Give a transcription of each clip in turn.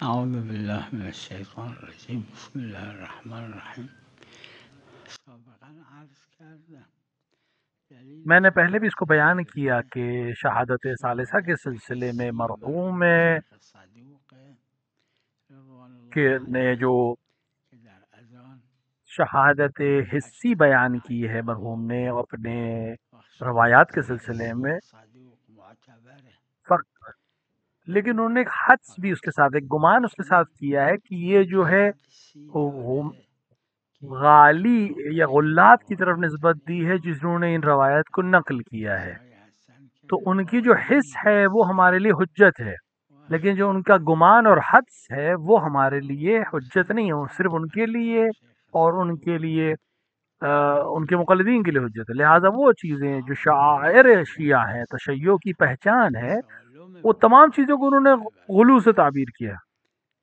اعوذ بالله من الشیطان الرجیم بسم الله الرحمن الرحیم سابقا عرض کردم دلیل मैंने पहले भी इसको बयान किया कि शहादत सालिसा के सिलसिले में मरहूम शेख صدوق رضوان के الله ने علیه जो که در اذان शहादत हिस्सी اشهد बयान ان की है الله मरहूम ने अपने و रवायात के शهادت सिलसिले حسی में صدوق معتبره फ़र्क, लेकिन उन्होंने एक हद्स भी उसके साथ, एक गुमान उसके साथ چون किया है कि ये जो है حدسی वो داره که गाली या اتفاق गुल्लात की तरफ رعایت नस्बत दी है जिन्होंने इन रवायत को नकल किया है। کسایی هستن तो که उनकी जो हिस्स قائلین به है वो हमारे लिए हुज्जत है, وقت लेकिन जो उनका गुमान और हद्स है वो हमारे लिए हुज्जत नहीं है, वो सिर्फ شناخت उनके حضرت लिए شیخ और صدوق उनके लिए उनके که मुक़ल्लिदीन के लिए हुज्जत है। लिहाजा वो चीज़ें जो शायर شعائر शिया شیعه हैं, هستن तशय्यो की पहचान है, سالم वो तमाम مبارک चीज़ों को उन्होंने شیعه गुलू برای से ما ताबीर किया।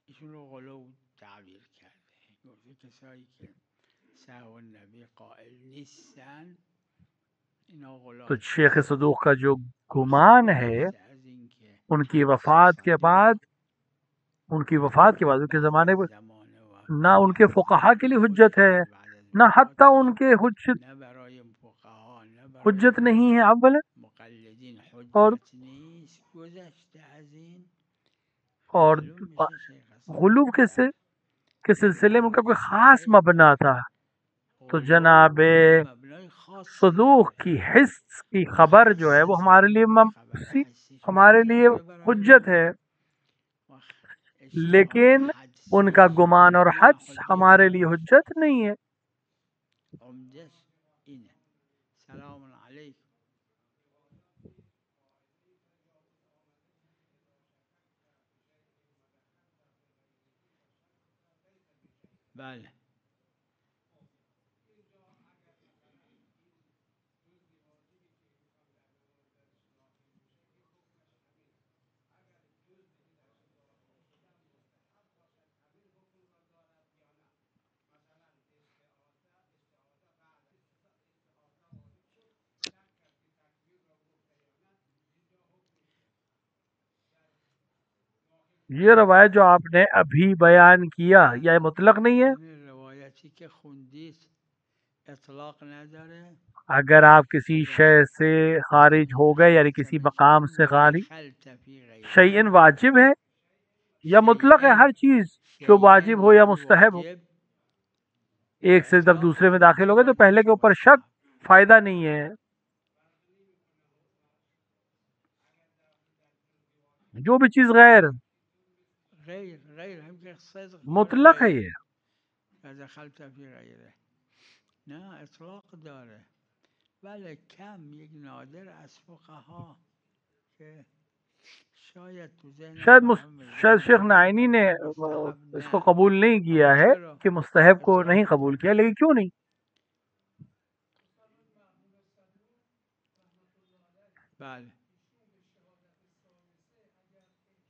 ایشون رو غلو تعبیر کرده گفته کسایی که سهو النبی قائل نیستن اینا तो غلات शेख هستن सदूक का जो گفت गुमान है گذشته از این که उनकी حدس वफ़ात के صدوق बाद, उनकी वफ़ात के बाद उनके بعد ज़माने از में زمان ना उनके وفات फ़ुक़हा के نه लिए خود हुज्जत है, ایشون بعد از ना हत्ता وفاتش उनके हुज्जत نه برای فقها نه برای हुज्जत नहीं है अव्वल, مقلدین और حجت نیست گذشته از این और معلوم میشه شیخ गुलूब صدوق در के सिलसिले में उनका कोई ख़ास رابطه मबना था। तो غلو जनाब یه مبنای خاصی सदूक داره की हिस्स की اون खबर जो है حدس वो हमारे लिए صدوق خبر حسیش हमारे حجت लिए داره برای हुज्जत ما है, وقت اجتهاد लेकिन حدسی उनका गुमान और نه हज حجت हमारे लिए نیست हुज्जत नहीं है। عمدش اینه سلام علیکم بله ये रवायत जो आपने अभी बयान किया यह मुतलक नहीं है। همین روایتی که خوندید اطلاق نداره अगर आप किसी शय گذشته से खारिज हो गए यानी किसी مکتب मकाम شیعه से میگه खारिज, خلط فی غیره शयइन वाजिब है या मुतलक है, شیئن हर चीज़ जो شیئن वाजिब हो या یعنی मुस्तहब हो, واجب एक से जब اطلاق दूसरे में نداره दाखिल چه हो गए तो واجب पहले के چه ऊपर शक مستحب फ़ायदा नहीं है। जो भी चीज़ गैर غیر هم که صدق داره मुतलक है غیر ये, از خلط فی غیره نه اطلاق داره بله کم یک نادر از فقها که شاید تو ذهنم शायद برام शायद میزنه शेख که नाइनी ने مستحب इसको نه कबूल नहीं اما किया है چرا कि मुस्तहब को नहीं اطلاق कबूल داره किया, लेकिन क्यों नहीं? بله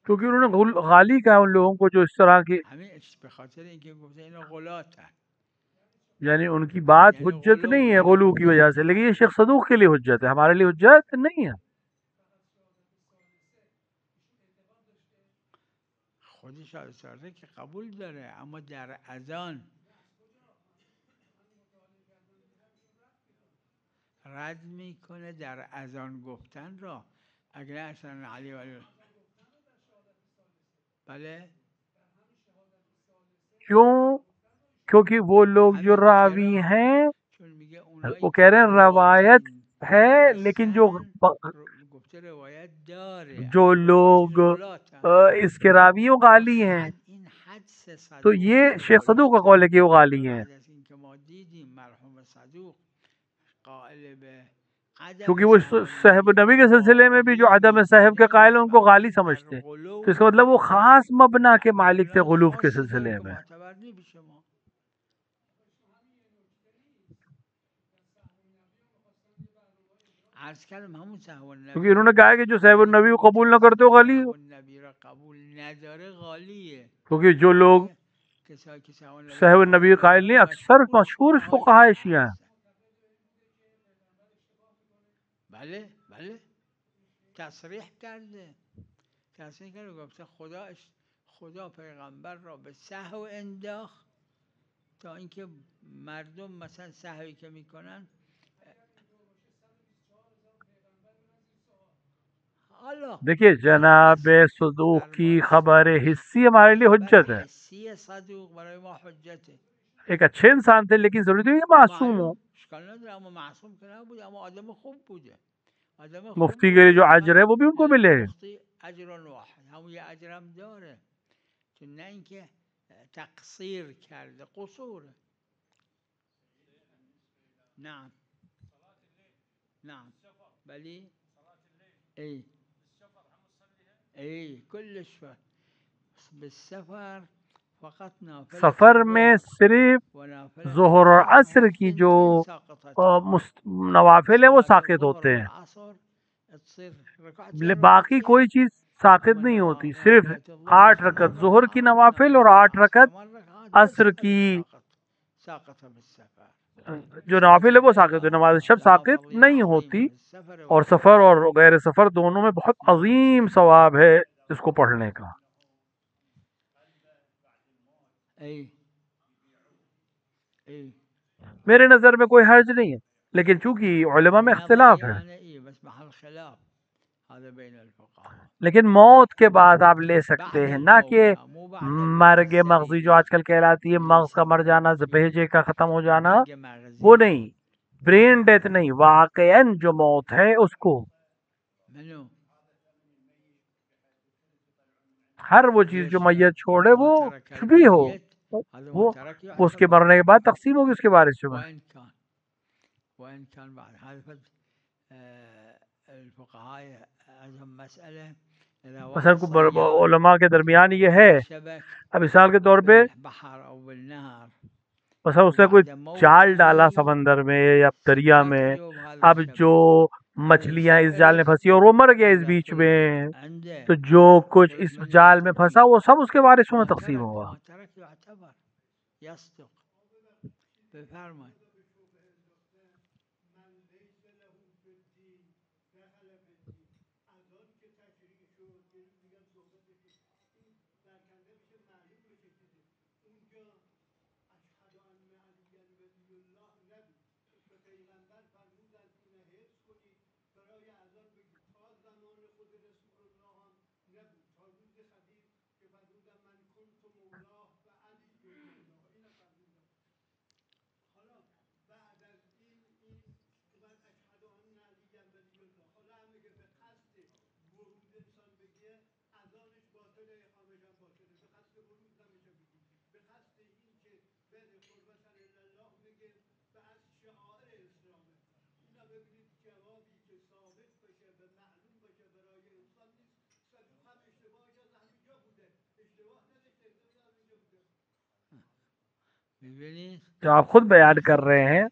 क्योंकि उन्होंने गाली कहा उन लोगों को जो इस तरह की, همین به خاطر اینکه گفته اینا غلاتن यानी उनकी बात یعنی हुज्जत नहीं है غلو गुलू की वजह से, लेकिन ये शेख सदूक के लिए हुज्जत है, हमारे लिए हुज्जत नहीं है। خودش شاید که قبول داره اما در اذان رد میکنه در اذان گفتن را اگر اصلا علی ولی بله क्यों? क्योंकि वो लोग जो همین रावी چرا हैं چون میگه اونایی वो که कह रहे हैं रवायत غلاتن है, लेकिन هستن گفته روایت داره जो اما به خاطر लोग غلاتن इसके रावियों اما गाली हैं, این حدس तो صدوقی ये शेख सदूक का غلطه कौल है कि वो गाली و हैं, بعد از اینکه ما دیدیم مرحوم صدوق قائل به عدم क्योंकि वो سهو साहब النبی नबी के सिलसिले में भी जो अदम قائلین साहब یعنی के कायल हैं उनको نسبت गाली در समझते हैं। तो غلو इसका मतलब वो खास मबना के मालिक थे مبنای गुलूब के خاصی داره सिलसिले که में। معتبر نمیشه ما عرض کردم همون سهو क्योंकि النبی इन्होंने कहा है कि जो साहब नबी को اون که कबूल न करते کسی हो که गाली سهو हो, النبی را قبول نداره غالیه क्योंकि जो लोग بقیه کسایی که سهو النبی را साहब नबी قبول के कायल ندارن नहीं, अक्सर मशहूर فقهای फुकाहा شیعه शिया हैं। هستن بله بله تصریح کرده گفته خدا پیغمبر را به سهو انداخت تا اینکه مردم مثلا سهوی که میکنن حالا देखिए जनाब सदूक بر की ما खबर हिस्सी हमारे लिए خبر हुज्जत है حسی صدوق برای ما حجته एक अच्छे इंसान थे लेकिन जरूरी नहीं है मासूम हो معلوم اشکال نداره اما معصوم که نبوده اما آدم خوب بوده آدم خوب मुफ्ती के लिए بوده जो فقط अजर है वो भी उनको मिले للمخطئ اجر واحد همون یه اجرم داره که نه اینکه تقصیر کرده قصوره نعم نعم بلی ای ای کلش بالسفر فقط نافلة सफ़र में الظهر सिर्फ ونافلة ज़ोहर और العصر असर هم की जो ثنتين ساقطتان नवाफिल है वो صلاة साकित الظهر होते हैं والعصر تصير ركعتين बाकी कोई ركعتين चीज साकित أما नहीं होती सिर्फ نافلة الظهر 8 रकत 8 जोहर की ركعات नवाफिल और نافلة 8 العصر रकत 8 ركعات असर بس की هذه ساقطة بالسفر जो नाफिल है वो साकित है नमाज शब لها साकित فضيلة नहीं عظيمة होती في السفر और والحضر सफ़र और गैर सफ़र दोनों में बहुत نعم अजीम सवाब है इसको पढ़ने का أي أي मेरे नज़र में कोई हर्ज नहीं है लेकिन चूंकि उलमा में نظري इख्तिलाफ है أنا إيه बस محل خلاف هذا بين الفقهاء लेकिन मौत के बाद आप ले सकते بعد हैं ना कि الموت مو بعد الموت मर्ग मगजी जो السريري आजकल कहलाती है اللي मगज का मर जाना يسموه भेजे का खत्म हो जाना مرگ वो مغزی नहीं ब्रेन डेथ नहीं वाकईन जो मौत है उसको منو हर वो चीज जो يشمل मैयत छोड़े ما वो ترك कुछ भी हो الميت هذا ما वो ترك उसके يعتبر मरने के बाद तकसीम होगी उसके बारे में وإن كان وإن كان بعد هذا الفقهاء عندهم مسألة إذا واحد मसल صياد उलमा के दरमियान ये है شبك अब मिसाल के तौर पे بالبحر أو بالنهر मसल उसने कोई وبعد जाल डाला موته समंदर में या दरिया ما में تجاوب هذا अब जो الشبك هذا मछलियां इस الشبك जाल में फंसी और वो मर गया इस إذا बीच خلص में عنده तो जो कुछ خلص इस من जाल में جهته फंसा वो सब उसके वारिसों में ما तकसीम ترك होगा ما ترك يعتبر يصدق بفرمایید می‌بینید जो आप खुद बयान कर रहे हैं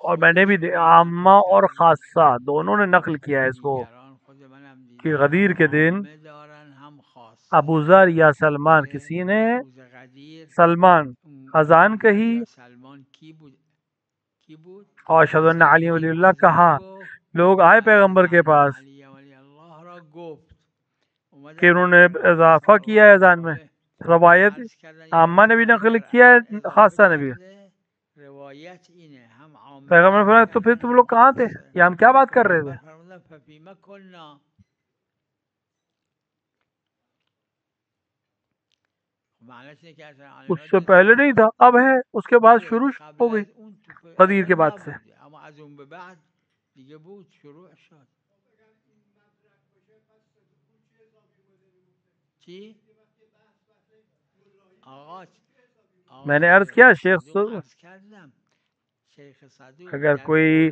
और मैंने भी خودشون میگن आम्मा और تکرمی खासा दोनों ने नकल किया है इसको دیگران خود منم कि دیدم गदीर के هم दिन عامه دارن هم خاصه अबू जर या सलमान که किसी ने روز قدیر सलमान अजान محمد कही یا سلمان کی بود और अशहदु अली سریع वलीउल्लाह कहा اذان گفت लोग आए पैगंबर के اشهد ان पास علی ولی الله را گفت कि اومدن उन्होंने پیغمبر इजाफा صلی किया है الله अजान में علیه रवायत عرض کردن یا आम्मा ने رسول भी الله नकल اگر किया اصلا है اضافه खासा ने भी کرده روایت اینه هم عامه पैगंबर ने نقل फरमाया तो फिर کردن तुम هم लोग कहाँ थे خاصه या हम क्या बात कर रहे پیغمبر थे فرمودن ففیما کنا معنیش اینه که اصلا उससे علامت पहले नहीं था अब है उसके बाद نبود शुरू قبل हो गई از اون تو गदीर के اصلا बाद से نبوده اما از اون به بعد دیگه بود شروع شد چی؟ آقا मैंने अर्ज شیخ किया صدوق عرض کردم شیخ صدوق अगर در कोई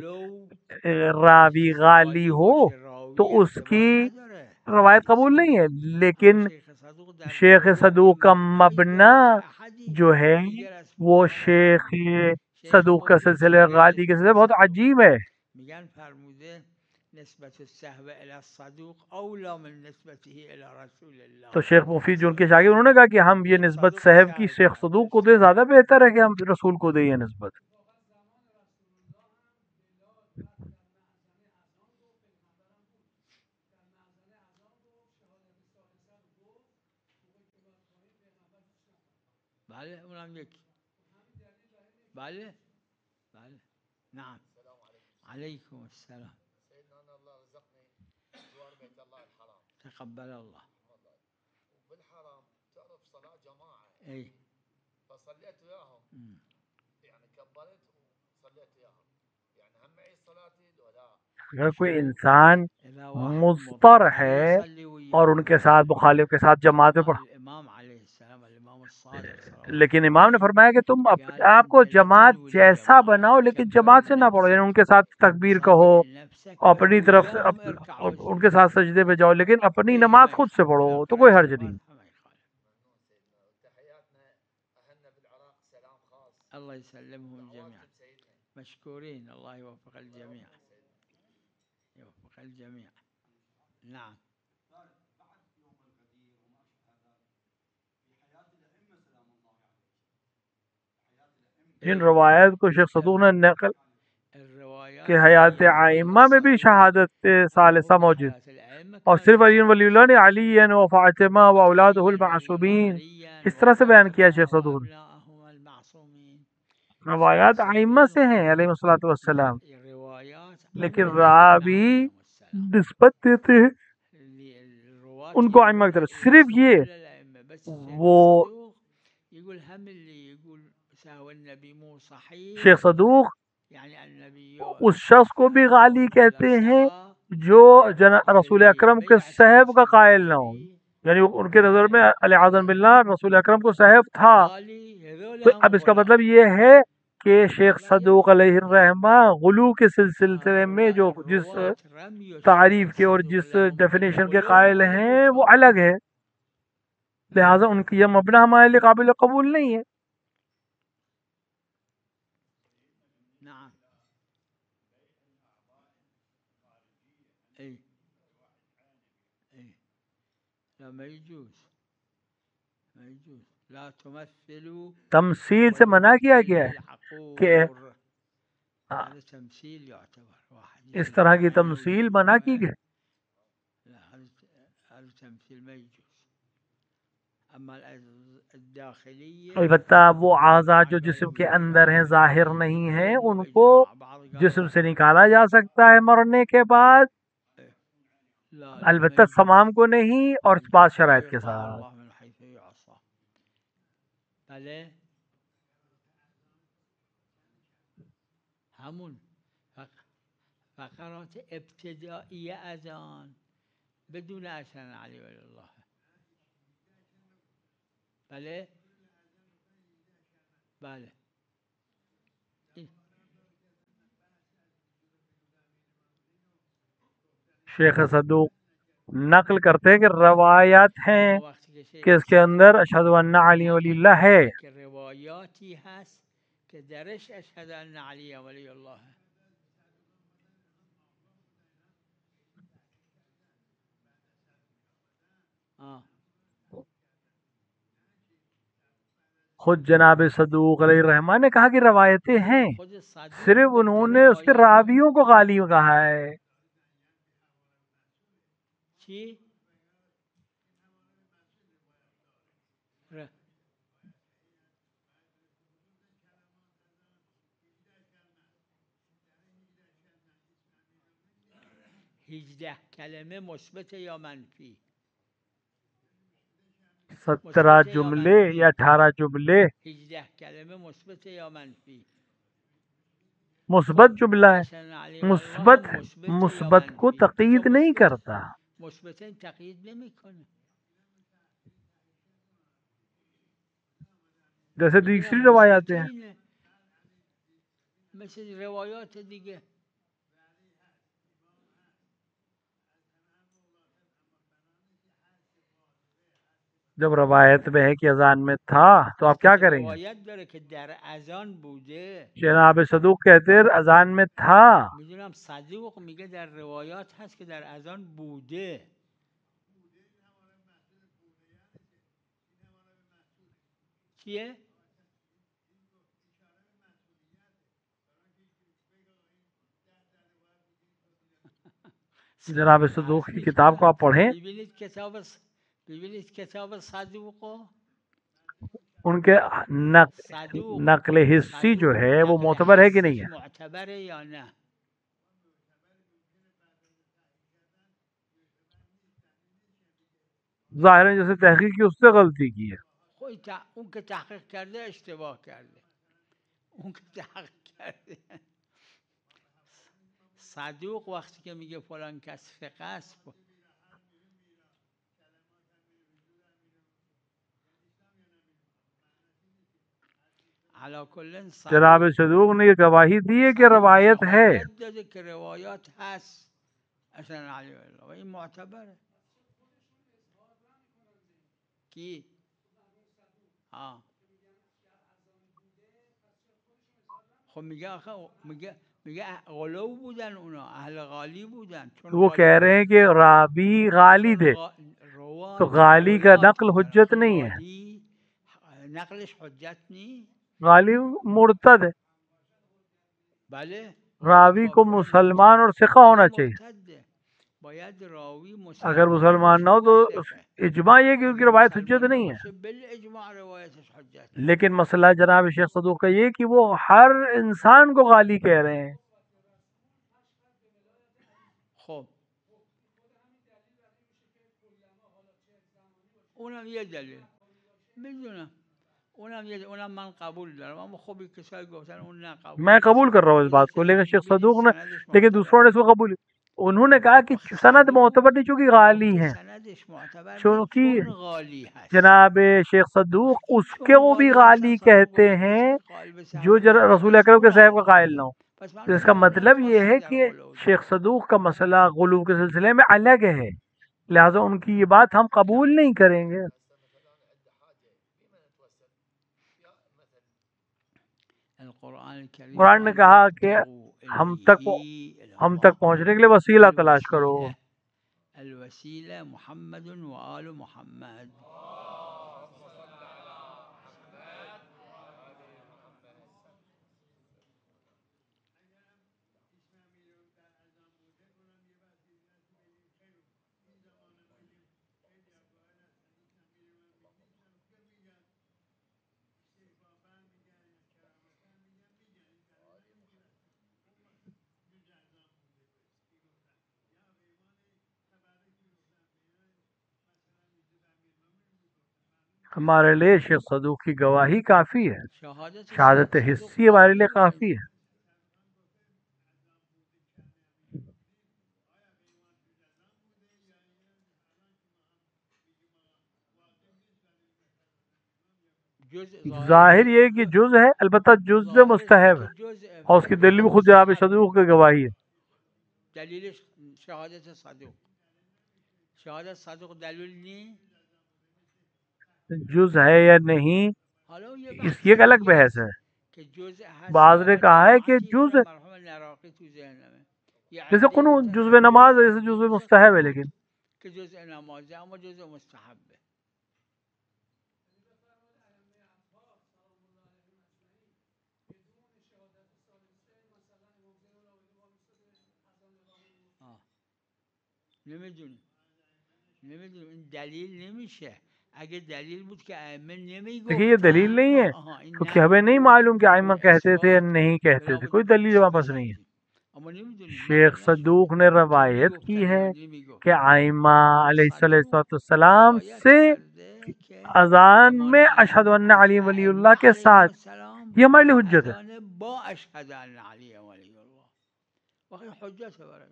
علو रावी गाली عالی हो باشه तो راوی ارتباط उसकी نداره रवायत حدیث कबूल नहीं है اما लेकिन شیخ صدوق در शेख علو सदूक का مبنایی मबना داره که احدی जो है دیگر از वो فقها शेख نبوده شیخ सदूक का مبین सिलसिला چجوری गादी के نسبت सिलसिला बहुत صدوق अजीब है میگن فرموده نسبت السهو الى الصدوق اولى من نسبته الى رسول الله तो शेख मुफीद जो उनके اصلا शागिर्द उन्होंने कहा कि हम ये میگن नस्बत صدوق साहब की سهو शेख کرده सदूक को दे ज़्यादा बेहतर है कि हम रसूल को दें ये नस्बत بله اونم یکی. بله بله نعم. عليكم السلام. سيدنا أنا الله رزقني زوار بيت الله الحرام. تقبل الله. وبالحرام تعرف صلاة جماعة. اي. فصليت وياهم. يعني كبرت وصليت وياهم. يعني هم معي صلاتي ولا. अगर कोई इंसान إذا واحد मुस्तर مضطر है يصلي और وياه उनके साथ मुखालिफ के साथ जमात में पढ़ा, الإمام عليه السلام الإمام الصادق صلوات लेकिन الله इमाम ने عليه फरमाया कि तुम قال आपको أنت जमात لتنوي जैसा الجماعة बनाओ लेकिन كبر जमात से ना पढ़ो, यानी لنفسك उनके साथ तकबीर कहो, صلي لنفسك بس अपनी तरफ से وياهم اركع और واسجد. उनके साथ सजदे पे जाओ, लेकिन अपनी اي नमाज ما खुद से يخالف पढ़ो, لو तो कोई قرأت हर्ज नहीं. الفاتحة ما يخالف. ممنون سيدنا. وتحياتنا أهلنا بالعراق سلام خاص. الله يسلمهم جميعا دعواتكم سيدنا. مشكورين. الله يوفق الجميع. يوفق الجميع. نعم. इन रवायत को शेख सदूक ने नकल الروايات कि हयात اللي يرويها आइम्मा में भी الصدوق शहादत ما सालिसा هو मौजूद, بحياة الأئمة और كانت सिर्फ अली الصدوق. वलीउल्लाह ने अली व फातिमा व औलादुहुल عليا ولي الله मासूमीन عليا इस तरह से बयान किया وفاطمة शेख सदूक. وأبنائهم المعصومين. रवायात शेख आइम्मा से सदूक हैं अलैहिस्सलातु वस्सलाम, الروايات लेकिन أنبياء रावी عليهم السلام. निस्बत देते हैं الرواة उनको आइम्मा की तरफ. सिर्फ ينسبون ये للأئمة بس الشيخ वो الصدوق يقول هم اللي يقول سهو النبي مو صحيح शेख सदूक يعني النبي उस शख्स को भी गाली कहते हैं سهى जो रसूल اللي अकरम ما के يعتقد साहब का سنة कायल ना हो, النبي यानी उनके नज़र में अली आज़म बिल्लाह रसूल अकरम को साहब था. غالي هذول तो هم अब इसका غلاة. मतलब ये है कि शेख لا सदूक يمكن अलैहिर्रहमा गुलू के सिलसिले में जो जिस الرواة رمي तारीफ الشيخ के और الصدوق जिस لهم डेफिनेशन के بالغلو कायल هذا हैं वो بهتان. अलग है, लिहाजा उनकी यह मबना हमारे लिए काबिल कबूल नहीं है. نعم. اي اي لا ما يجوز ما يجوز. لا تمثلوا तमसील से मना किया ويمثل गया है कि العقور. هذا تمثيل يعتبر واحد इस तरह की يجي तमसील मना की गई. لا هذا تمثيل ما يجوز. أما الداخلية अलबत्ता वो आज़ा जो بعد जिस्म ذلك के يقول अंदर हैं, जाहिर الداخلية नहीं हैं, كلهم उनको إجماع. بعض जिस्म قالوا से निकाला जा सकता है मरने के बाद, لا لا ما अलबत्ता يجوز. तमाम को नहीं, और इस बात لا शराइत के يطاع साथ. الله من حيث يعصى. بله همون فقرات ابتدائية أذان بدون أذان علي ولي الله. بله بله शेख सदूक नकल करते हैं कि रवायात हैं اما وقتی که कि شیخ इसके अंदर صدوق अशहदु अन्ना अली نقل वलील्लाह है. میکنه که روایاتی هست که درش اشهد ان علی ولی الله. खुद जनाब सदूक अलैहिर्रहमान ने कहा कि रवायतें हैं, خود صدوق सिर्फ گفته उन्होंने उसके روایات रावियों को गाली कहा है. چی؟ 18 کلمه مثبت یا منفی؟ 17 مثبت یا जुमले منفی؟ या 18 जुमले 18 کلمه مثبت یا منفی؟ मुस्बत जुमला है. اشهد ان علی ولی الله मुस्बत مثبت یا मुस्बत को منفی؟ तकीद تو नहीं مثبت करता, مثبتین تقیید نمیکنه. जैसे میگه दूसरी نه रवायातें हैं. مثبتینه مثل روایات دیگه. जब रवायत में है कि अजान में था तो आप وقتی क्या که करेंगे. روایت داره که در اذان بوده. जनाब सदूक कहते हैं अजान में था, میدونم صدوق میگه در روایات هست که در اذان بوده. چیه؟ जनाब सदूक की किताब को आप पढ़ें, ببینید کتاب صدوقو उनके صدوق नकल हिस्सी जो صدوق है वो نقل मोतबर है कि नहीं حسیش है? معتبره یا نه؟ ज़ाहिर है जैसे तहकीक की उससे गलती की है। اون که تحقیق کرده اشتباه کرده. اون که تحقیق کرده صدوق وقتی که میگه فلان کس فقه است علا کلن जनाब صدوق सदूक ने ये गवाही दी है कि صدوق रवायत है। شهادت داده که روایات هست اصلا علی الله و این معتبره. کی؟ ها خب میگه آخه میگه غلو بودن اونا، اهل غالی بودن. چون वो कह रहे हैं कि रावी गाली چون थे तो روات गाली का غلات नकल بودن. हुज्जत آخه नहीं है। غالی نقلش حجت نی. गाली मुर्तद है। بله غالی रावी को کافر مرتد. मुसलमान और सिखा غالی होना चाहिए। مرتده. باید راوی अगर مسلمان मुसलमान ना باشه हो و तो ثقه. इजमा ये कि उनकी اگه रवायत हुज्जत مسلمان नहीं है। نباشه بالاجماع روایتش حجت. लेकिन मसला जनाब शेख सदूक का ये कि वो हर इंसान को गाली कह रहे हैं। خب اونم یه دلیل میدونم، اونم من قبول دارم، اما خب کسایی گفتن اون نه قبول मैं نیست. कबूल कर रहा हूँ इस बात को, लेकिन शेख सदूक ने, लेकिन दूसरों ने इसको कबूल, उन्होंने कहा कि सनद मोतबर नहीं चूंकि गाली है, سندش معتبر نیست क्योंकि چون غالی هست. जनाब शेख सदूक उसके چون वो भी غالی गाली هست اصلا कहते گفته हैं کسی که قائل به जो صحت نیست रसूल حدیث अकरम के साहब اونم का غالی. कायल ना हो। پس तो معلومه इसका اون मतलब ये خاصی है در कि غلو शेख داره. सदूक का मसला गुलू के सिलसिले में अलग है, लिहाजा उनकी ये बात हम कबूल नहीं करेंगे। कुरान ने कहा कि हम तक पहुंचने के लिए वसीला तलाश करो। الوسيلة محمد وآل محمد. हमारे लिए शेख सदूक की गवाही काफ़ी है, शहादत صدوق हिस्सी हमारे लिए کافیه. काफ़ी है। जाहिर ये कि जुज है, अलबत्ता जुज मुस्तहब है, और उसकी दलील भी खुद जनाब सदूक की गवाही है। دلیلش شهادت صدوق. شهادت صدوق دلیل نی. जुज है या नहीं حالا یه इस بحث ये एक अलग دیگه बहस است है। که جزء هست बाज ने یا कहा है कि جماعتی. जुज اینم مرحوم العراقی تو ذهنمه. یه जैसे عده‌ای कुन जुज्व नमाज है, जैसे जुज्व मुस्तहब है, लेकिन که جزء نمازه اما جزء مستحبه. نمیدونیم این دلیل نمیشه. اگه دلیل بود که ائمه देखिए ये दलील نمیگفتن नहीं है, این क्योंकि نه हमें नहीं मालूम कि आइमा بلا कहते थे या اثبات नहीं कहते بلا थे, कोई दलील हमारे पास नहीं है। اما نمیدونیم शेख نقل सदूक نشده ने که रवायत की میگفتن है یا कि نمیگفتن. आइमा اما صدوق अलैहिस्सलाम روایت से کرده که अजान زمان में अशहदु अन्ना अली वलीउल्लाह के साथ, ये हमारे लिए हुज्जत है। اذان با اشهد ان علی ولی الله واقعی حجت برای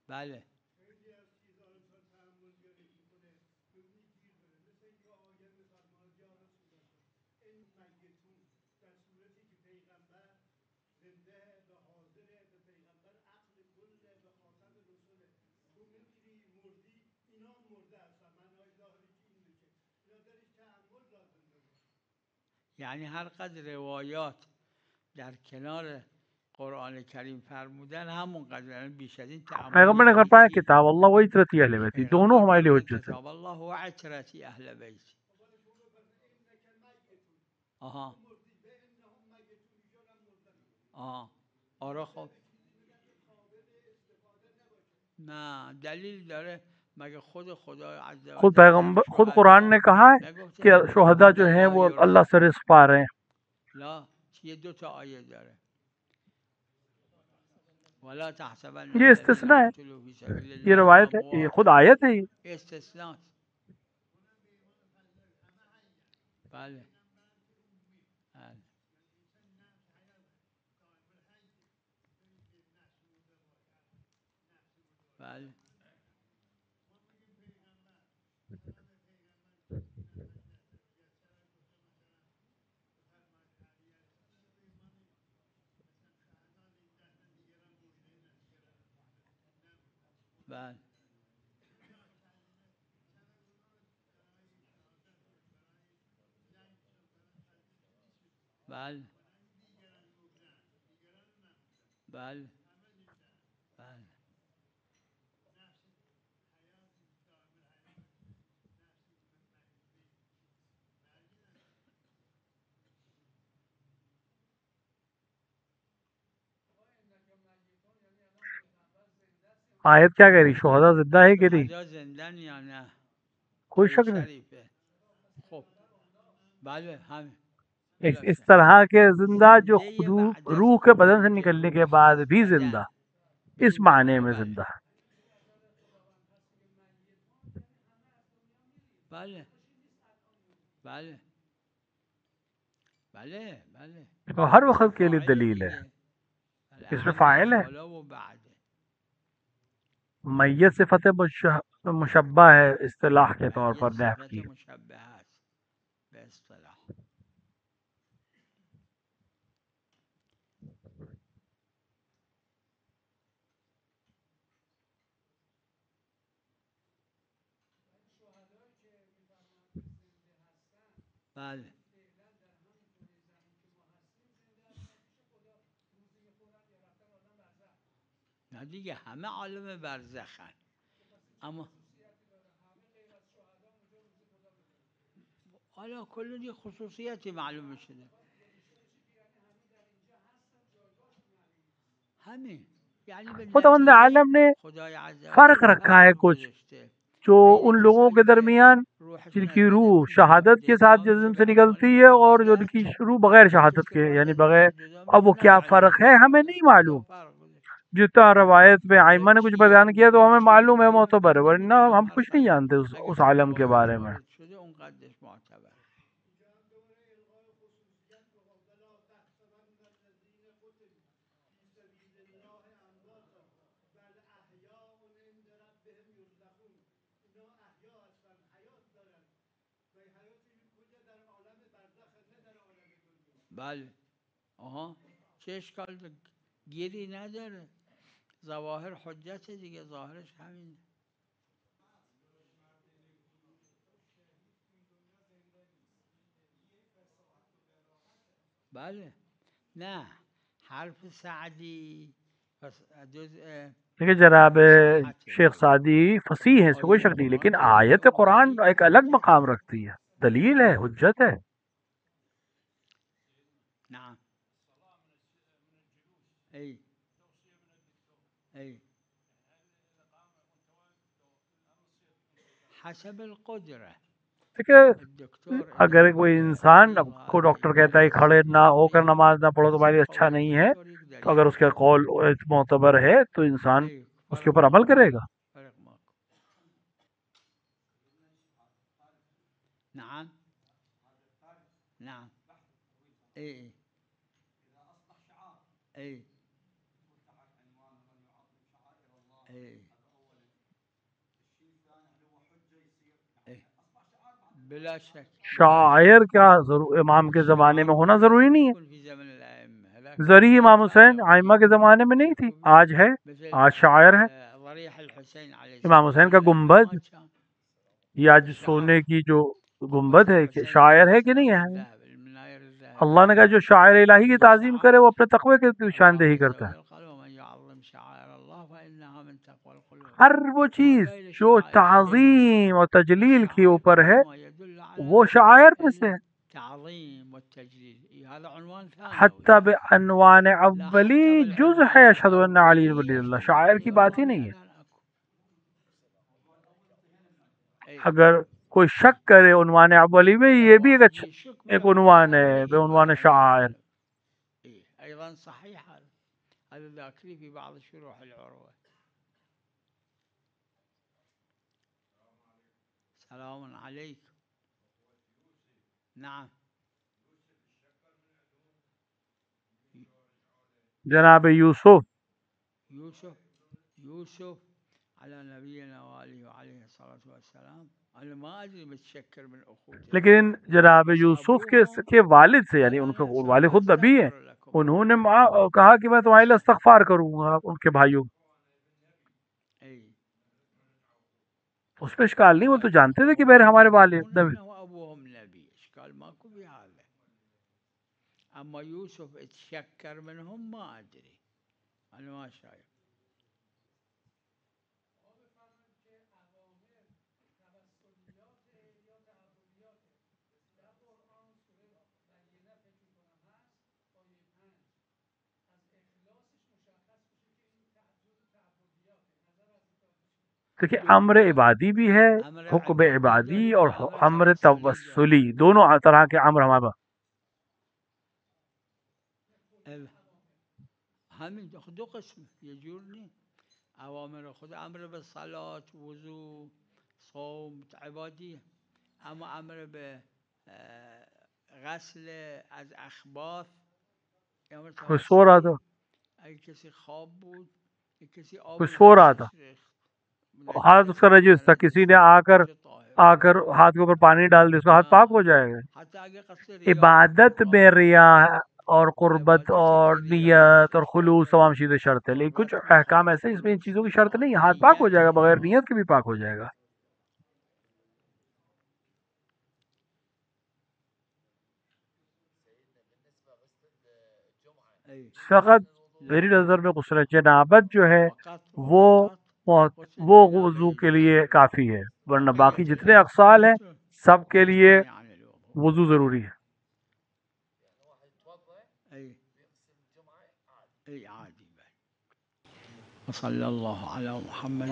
بله. یعنی هر قدر روایات در کنار قرآن کریم فرمودن همون قدر، یعنی بیش از این تعامل पैगम्बर ने कर पाया किताब अल्लाह वही तरती अहले बैती, दोनों پیغمبر हमारे लिए فرمودن हुज्जत है। کتاب الله و عترتی اهل بیت. آها آها آره خب نه دلیل داره مگه خود خدا عز خود وجل در पैगंबर खुद कुरान شهدا ने कहा है نگفته कि ان शोहदा जो हैं الله वो अल्लाह से یرزق रिस्क पा रहे हैं. لا یه دو تا آیه داره ولا تحسبن ये الذين इस्तिस्ना है, قتلوا في سبيل ये الله रवायत है, ये खुद اموات आयत है ये. استثناء بله بله بله بله بله بله بله आयत क्या कह रही, शोहदा जिंदा है कि नहीं, شهدا زندن یا نه कोई حدیث शक नहीं. شریفه خب بله همین इस بلا इस شک तरह के जिंदा जो زنده खुद بعد रूह के बदन से خروج निकलने के روح बाद از भी जिंदा, بدن به इस این मायने معنی में بله जिंदा. بله بله بله بله तो हर اسم वक्त के लिए فاعل दलील है. دیگه بله इसमें همین फ़ाइल از है, حالا و بعده मैयत सिफत मुशब्बा है इस्तिलाह के तौर میت पर नहव صفت की. مشبه است به اصطلاح بله نه دیگه همه عالم برزخن اما حالا کل یه خصوصیتی معلوم شده همین یعنی به खुदावंद نتیجه आलम ने خدای عز फ़र्क وجل रखा है فرق कुछ گذاشته जो بین उन लोगों کسایی के که दरमियान روحشون जिनकी از रूह بدنشون शहादत के साथ جدا जिस्म میشه से به निकलती عنوان है और जो شهادت उनकी रूह बगैर و शहादत کسی के که यानी بدنش बगैर, از جدا अब میشه वो نه क्या معلوم फ़र्क به है हमें شهادت नहीं خدا मालूम. فرق گذاشته जितना रवायत में حالا आइमा ने कुछ چیه बयान किया तो اونجا हमें چی मालूम है میگه मोतबर है, वरना اونم हम هر कुछ नहीं قدر जानते اگه उस आलम के فتاوایش बारे में. وارد شده اون قدرش معتبر بله آها چه اشکال گیری نداره ظواهر حجت دیگه ظاهرش همینه بله نه حرف سعدی پس جزء देखिए जनाब فصاحته शेख सादी फसीह है, इसमें कोई آیه शक नहीं, قرآن लेकिन دلیل आयत कुरान قرآنی एक अलग حجته मकाम रखती है, दलील है, हुज्जत है. نعم ای ای حسب القدرة देखिए الدكتور अगर إذا कोई عنده इंसान, دليل कोई قاطع डॉक्टर कहता है يستند खड़े ना होकर به नमाज ना पढ़ो तुम्हारे حسب लिए अच्छा قول नहीं है, الدكتور एक तो अगर دلیل उसका कौल मोतबर है तो इंसान ای उसके فرق ऊपर अमल میکنه करेगा. فرق میکنه نعم نعم ای ای ای ای بلا شك بلا شك शायर क्या इमाम के ज़माने में الشعار होना لم ज़रूरी नहीं है. يكن في زمن الأئمة هذاك ज़री इमाम إطلاق हुसैन على आइमा के ज़माने में नहीं थी, आज है, مثل आज शायर है. ضريح الحسين عليه इमाम السلام हुसैन का الأئمة गुंबद ما كان या आज الصحف सोने की जो قبة गुंबद है, الحسين शायर عليه है कि السلام नहीं है. الذهب المناير अल्लाह الذهبية ने कहा जो शायर इलाही की ताज़ीम करे والشعائر वो अपने तकवे की الله निशानदेही عز करता है. وجل قال ومن يعظم شعائر الله فإنها من تقوى القلوب हर वो चीज़ وهذا जो شعائر الشيء ताज़ीम और तजलील के الشعائر ऊपर है كل ما يدل على वो शायर में से أن है. التعظيم والتجليل. هذا عنوان ثانوي. हत्ता बअनवान अव्वली जुज़ है अशहदु अन्ना अली वलील्लाह, शायर की बात ही नहीं है। अगर कोई शक करे उन्वान अव्वली में, ये भी एक उन्वान है बेउन्वान शायर। أيضا صحيح هذا ذاكري في بعض شروح العروة. سلام عليكم. نعم. जनाब यूसुफ يوسف على نبينا وآله وعليه الصلاة والسلام. أنا ما أدري متشكر من أخوته. लेकिन जनाब यूसुफ के वालिद से, यानी उनके वालिद खुद नबी हैं, उन्होंने कहा कि मैं तुम्हारे लिए इस्तग़फ़ार करूंगा उनके भाइयों। उस पर इश्काल नहीं, वो तो जानते थे कि मेरे हमारे वालिद नबी। أما يوسف اتشكر منهم ما أدري، أنا ما شايف. देखिए, अम्र इबादी भी है, हुक्म इबादी और अम्र तवस्सुली, दोनों तरह के अम्र हमारे पास। هم دو قسم يجورني أوامر خدا، أمر بالصلاة وضوء صوم عبادية، أما أمر بغسل از أخباث कोई सो रहा था، أي كسي خواب بود، كسي कोई सो रहा था, हाथ उसका नजीस था, किसी ने आकर हाथ के ऊपर पानी डाल दिया, उसका हाथ पाक हो जाएगा। इबादत में रिया और कुर्बत और नियत और खुलूस तमाम चीजें शर्त है, लेकिन कुछ अहकाम ऐसे इसमें इन चीजों की शर्त नहीं है, हाथ पाक हो जाएगा, बगैर नियत के भी पाक हो जाएगा। फ़कत मेरी नज़र में गुस्ल जनाबत जो है वो वज़ू के लिए काफ़ी है, वरना बाकी जितने अक़साल हैं सब के लिए वज़ू ज़रूरी है। वसल्लल्लाहु अला मुहम्मद।